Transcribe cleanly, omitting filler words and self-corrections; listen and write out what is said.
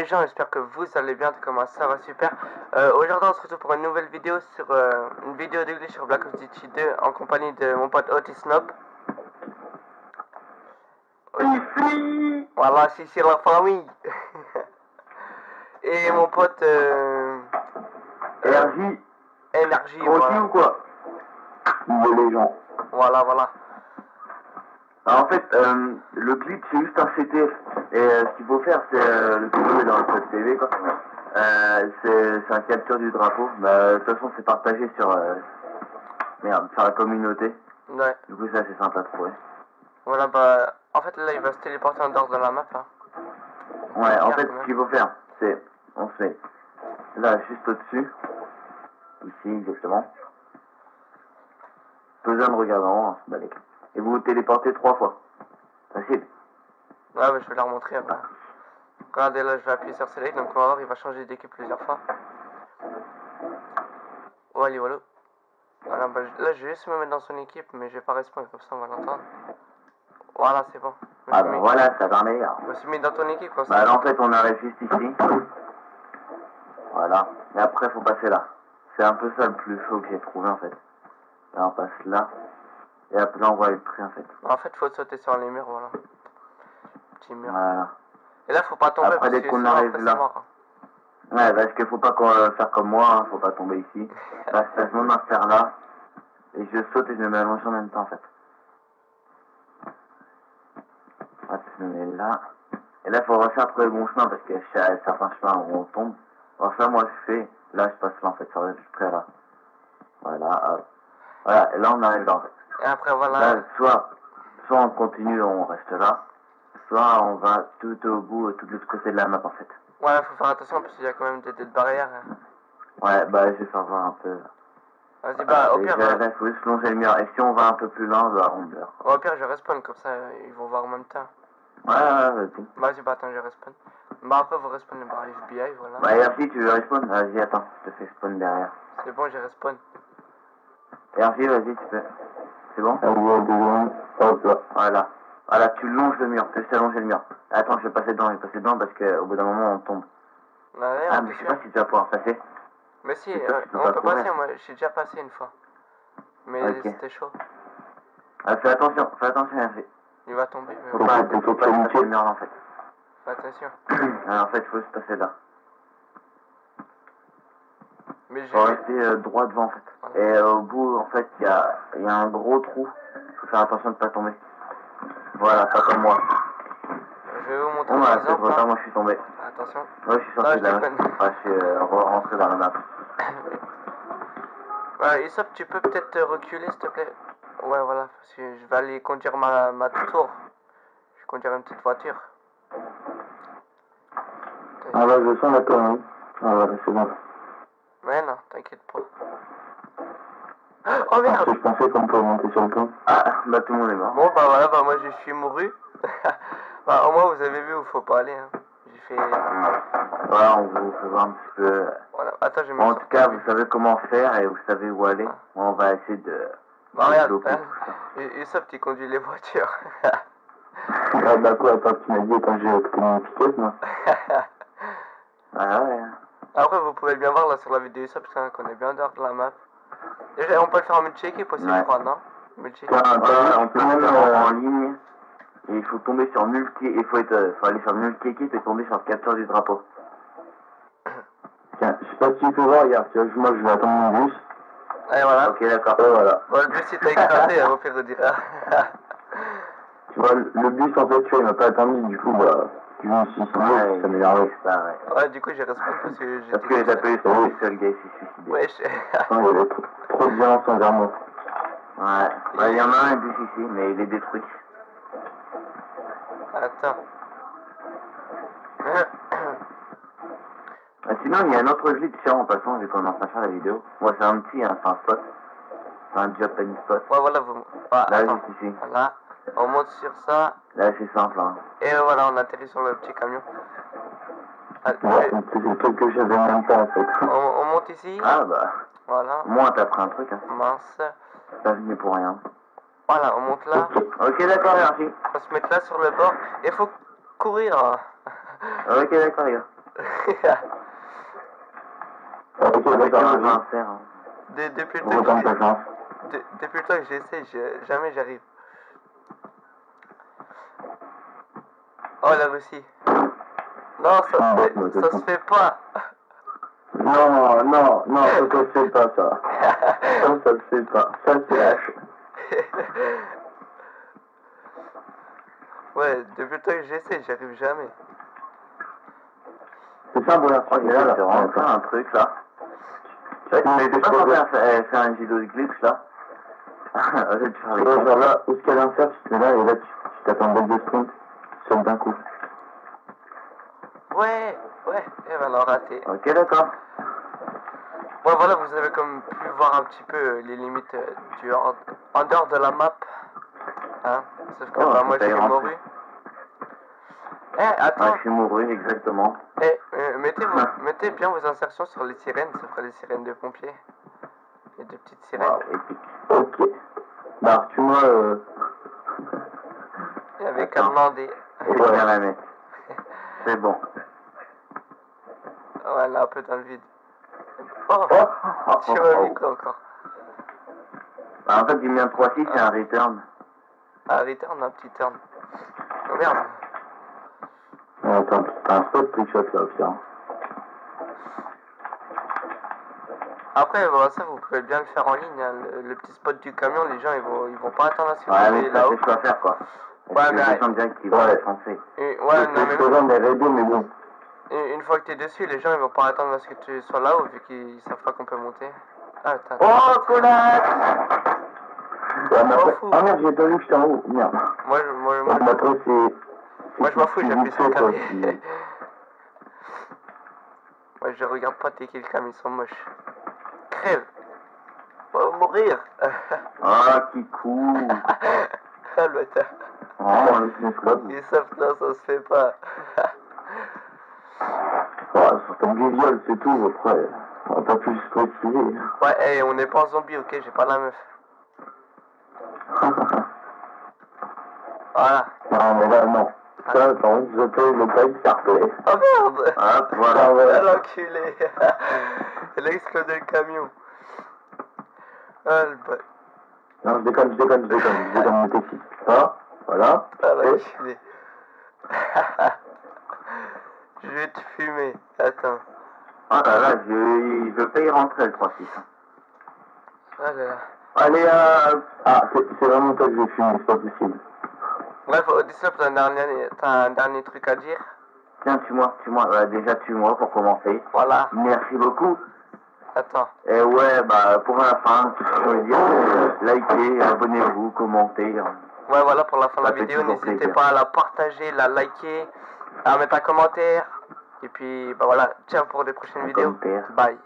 les gens, j'espère que vous allez bien, comment ça va super. Aujourd'hui on se retrouve pour une nouvelle vidéo sur une vidéo de glitch sur Black Ops 2 en compagnie de mon pote Otis Snob. Voilà, c'est la famille. Et mon pote Énergie, voilà. Ou quoi? Les gens. Voilà. Alors, en fait, le glitch c'est juste un CTF. Et ce qu'il faut faire, c'est le vidéo est dans le code TV, quoi. C'est un capture du drapeau. Bah, de toute façon, c'est partagé sur sur la communauté. Ouais. Du coup, ça c'est simple à trouver. Voilà, bah, en fait là il va se téléporter en dehors de la map. Hein. Ouais, en fait, ce qu'il faut faire, c'est on se met là juste au-dessus, ici exactement. Besoin de regarder en haut, hein, balèque. Et vous vous téléportez 3 fois. Facile. Ouais, mais je vais la remontrer après. Regardez là, je vais appuyer sur Select, donc on va voir, il va changer d'équipe plusieurs fois. Voilà. Voilà, bah, là je vais juste me mettre dans son équipe, mais je vais pas respawn comme ça, on va l'entendre. Voilà, c'est bon. Ah bah voilà, ça va meilleur. Je me suis mis dans ton équipe, quoi. Bah là, en fait, on arrive juste ici. Voilà. Et après, faut passer là. C'est un peu ça le plus chaud que j'ai trouvé, en fait. Là, on passe là. Et après, là, on voit le prix, en fait. En fait, faut sauter sur les murs, voilà. Petit mur. Voilà. Et là, faut pas tomber après, parce dès que qu'on sinon, arrive après, là. c'est mort. Hein. Ouais, parce qu'il faut pas faire comme moi, hein. Faut pas tomber ici. Là, je passe mon insert là. Et je saute et je me mets allongé en même temps, en fait. Hop, je me mets là. Et là, il faut refaire trouver le bon chemin parce qu'il y a certains chemins où on tombe. Alors ça, moi, je fais. Là, je passe là, en fait. Ça reste près là. Voilà, hop. Voilà, et là, on arrive là, en fait. Et après, voilà. Là, soit on continue, on reste là. Soit on va tout au bout, tout de l'autre côté de la map, en fait. Ouais, faut faire attention parce qu'il y a quand même des barrières. Hein. Ouais, bah, je vais faire voir un peu. Vas-y, bah, au pire. Là, il faut juste longer le mur. Et si on va un peu plus loin, bah, on meurt. Au pire, je respawn comme ça, ils vont voir en même temps. Ouais, vas-y. Vas-y, bah, attends, je respawn. Bah, après, vous respawnez par FBI, voilà. Bah, Hergé, tu veux respawn? Vas-y, attends, je te fais spawn derrière. C'est bon, j'ai respawn. Hergé, vas-y, tu peux. C'est bon? Voilà. Voilà, tu longes le mur, tu fais allonger le mur. Attends, je vais passer dedans parce qu'au bout d'un moment, on tombe. Ouais, Ah, mais je sais pas si tu vas pouvoir passer. Mais si, peux on pas peut courir. passer, moi, j'ai déjà passé une fois. Mais Ok. c'était chaud. Ah, fais attention, Hergé. Il va tomber, mais Faut bon. pas passer le mur là, en fait. Fais attention. Alors, en fait, il faut se passer là. Mais Faut rester droit devant, en fait. Et au bout, en fait, il y a un gros trou. Faut faire attention de pas tomber. Voilà, pas comme moi. Je vais vous montrer Bon, un bah, c'est exemple. trop tard, moi je suis tombé. Attention. Ouais, je suis sorti de la map. Enfin, je suis rentré dans la map. Isop, tu peux peut-être reculer, s'il te plaît? Ouais, voilà, parce que je vais aller conduire ma tour. Je vais conduire une petite voiture. Ah bah, je sens la connerie. Ah voilà, c'est bon. Mais non, t'inquiète pas. Oh merde! Je pensais qu'on peut monter sur le pont. Ah, bah tout le monde est mort. Bon, bah voilà, bah moi je suis mouru. Bah au moins vous avez vu où faut pas aller. Hein. J'ai fait. Voilà, on vous fait voir un petit peu. Voilà, attends, je vais En tout cas, vous savez comment faire et vous savez où aller. Ah. On va essayer de. Bah regarde, Isop, tu conduis les voitures. Ah bah quoi, attends, tu m'as dit quand j'ai obtenu une piquette, moi. Ah ouais. Après, vous pouvez bien voir là sur la vidéo Isop, qu'on est bien dehors de la map. Déjà, on peut le faire en multi-équipe aussi, je crois, non? Multi-équipe. On peut le faire en ligne. Et il faut tomber sur multi, il faut aller sur multi-équipe et tomber sur le capture du drapeau. Tiens, je sais pas si tu peux voir, regarde, tu vois, moi je vais attendre mon bus. Et voilà. Ok, d'accord. Voilà. Bon, le bus il t'a écrasé, au pire de dire. Tu vois, le bus en fait, tu vois, il m'a pas attendu, du coup, bah, tu me suis suicidé, ça m'énerve. Ouais, du coup j'ai respawn parce que j'ai. Parce que les appelés sont les seuls gars ici suicidés. Ouais, il y avait trop de violence envers moi. Ouais, bah, il y en a un bus ici, mais il est détruit. Attends. Sinon, il y a un autre glitch en passant, vu qu'on est en train de faire la vidéo. Moi, c'est un petit, hein, c'est un spot. C'est un job penny spot. Ouais, voilà, vous. Ah, là, attends. juste ici. Voilà. On monte sur ça. Là, c'est simple, hein. Et voilà, on atterrit sur le petit camion. Ouais, c'est le truc que j'avais même pas en fait. On monte ici. Ah bah. Voilà. Moi, t'as pris un truc, hein. Mince. Pas venu pour rien. Voilà, on monte là. Ok, d'accord, merci. On va se mettre là sur le bord. Il faut courir. Ok, d'accord, les gars. Ok, d'accord, je vais en faire. Hein. Depuis on retente ta chance. depuis le temps que j'essaie, jamais j'arrive. Oh, la Russie. Non, ça se fait pas. Non, non, non, ça se fait pas, ça. Ça se fait pas. Ça, c'est lâche. Ouais, depuis le temps que j'essaie, j'arrive jamais. C'est ça, bon, la Oh, là, j'ai vraiment fait un truc là. Mais C'est pas censé faire un judo de glitch là. Je vais te faire les genre là, où est-ce qu'il y a l'insert, tu te mets là, et là, tu t'attends belle de sprint, seul d'un coup. Ouais, et ben alors raté. Ok, d'accord. Ouais, voilà, vous avez comme pu voir un petit peu les limites en dehors de la map. Hein, sauf que Oh, bah, moi je ça y suis est, mouru. Eh, Ouais, attends, je suis mouru, exactement. mettez bien vos insertions sur les sirènes, ça fera les sirènes de pompiers. Les deux petites sirènes. Waouh, épique. Ok. Bah, tu moi, Il y avait qu'à Attends. demander. Je vais bien la mettre. C'est bon. Voilà, un peu dans le vide. Oh, tu Oh. m'as mis quoi encore? Bah, en fait, j'ai mis un 3-6 et un return. Ah, return, un petit turn. Oh merde. attends, t'as un spot trickshot là, au pire. Après, bon, ça vous pouvez bien le faire en ligne. Hein. Le petit spot du camion, les gens ils vont pas attendre à ce que Ouais, vous mais soyez ça, là-haut. c'est ce qu'on va faire quoi. Ouais, Parce que mais les gens direct qui vont être français. Ouais, non, Je peux vendre des raidos, mais bon. une fois que t'es dessus, les gens ils vont pas attendre à ce que tu sois là-haut vu qu'ils savent pas qu'on peut monter. Ah, attends. Oh, connasse! Ouais, mais après... fous. Ah merde, j'ai pas vu que j'étais en haut. Merde. Moi, Ouais, mais après, moi je m'en fous, j'appuie sur le quoi, clavier. Moi je regarde pas tes kills cam, ils sont moches. Crève. On va mourir. Ah, qui cool! Ah, le bâtard. Oh, le club. Ils savent là, ça se fait pas. Ouais, sur ton visuel, c'est tout, après. On va pas plus se préciser. Ouais, hey, on n'est pas en zombie, ok, j'ai pas la meuf. Voilà. Non, mais là, non. Ça, par contre, je peux le pas être fair-play. Oh merde. Hop, Ah, voilà. ouais. Ah, l'enculé. Elle a explosé le camion. Ah, le bâtard. Non, je déconne, mais t'excites. Ça, voilà. Ah, Et... l'enculé. Je vais te fumer. Attends. Oh là là, je peux y rentrer le 3-6. Ah là là. Allez, ah, c'est vraiment toi que j'ai fumé, c'est pas possible. Bref, Odysseus, t'as un dernier truc à dire? Tiens, tue-moi. Déjà, tue-moi pour commencer. Voilà. Merci beaucoup. Attends. Et ouais, bah, pour la fin, tout ce que je veux dire, likez, abonnez-vous, commentez. Ouais, voilà pour la fin de Ça la fait vidéo. toujours N'hésitez plaisir. pas à la partager, la liker, à mettre un commentaire. Et puis, bah voilà. Ciao pour des prochaines Un vidéos. commentaire. Bye.